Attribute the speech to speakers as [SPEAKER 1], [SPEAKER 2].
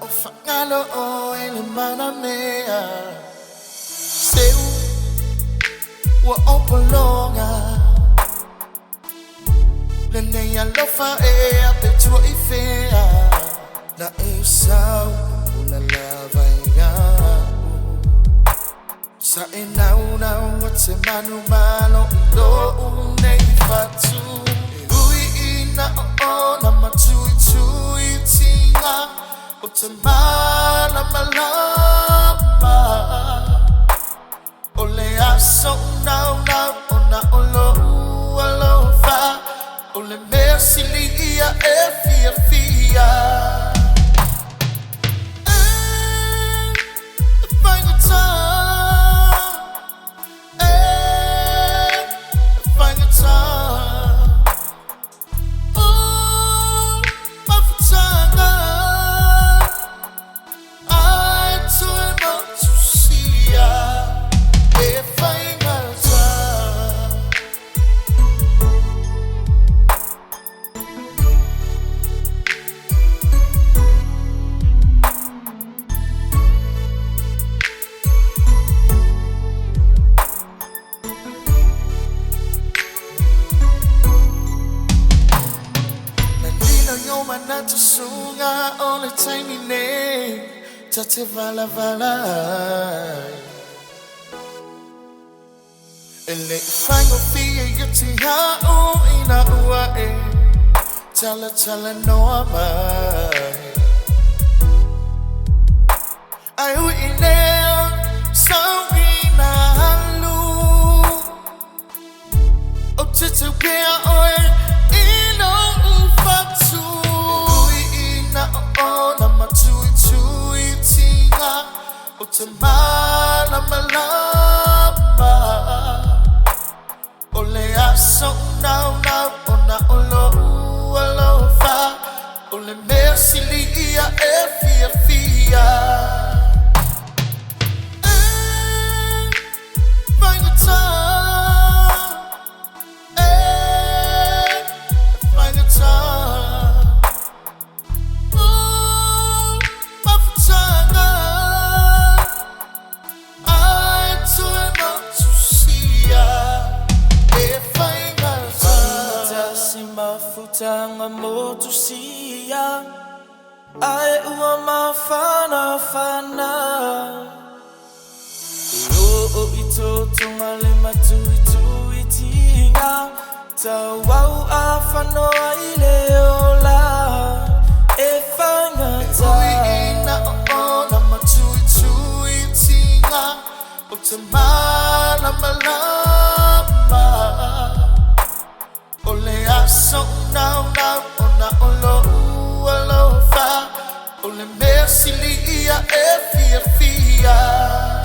[SPEAKER 1] ofangalo ele mana mea seu wa opolonga lene ya lofa e apetua ifea na esau una lava ya sa enauna wate manu malo do unei fatu ui ina o na matui tui tinga o te mana malama o le aso nau nau o na olo alofa o le mersi li ia e fia fia Manatu sunga ole taimi ne tate vala vala ele fango fie yuti ha o ina ua e chala chala no amai ai u ine so ina halu o tete pia oe ino ufatu o te mana malama o le aso nau nau o na olo alofa o le mersi li ia e fia fia Tanga motu sia ai ua mafana fana o ito tonga le matui tui tinga tawau a fano ai le ola e fangata ui ina o na matui tui tinga o te mana malama o le aso nau nau o na olo alofa o le mersi li ia e fia fia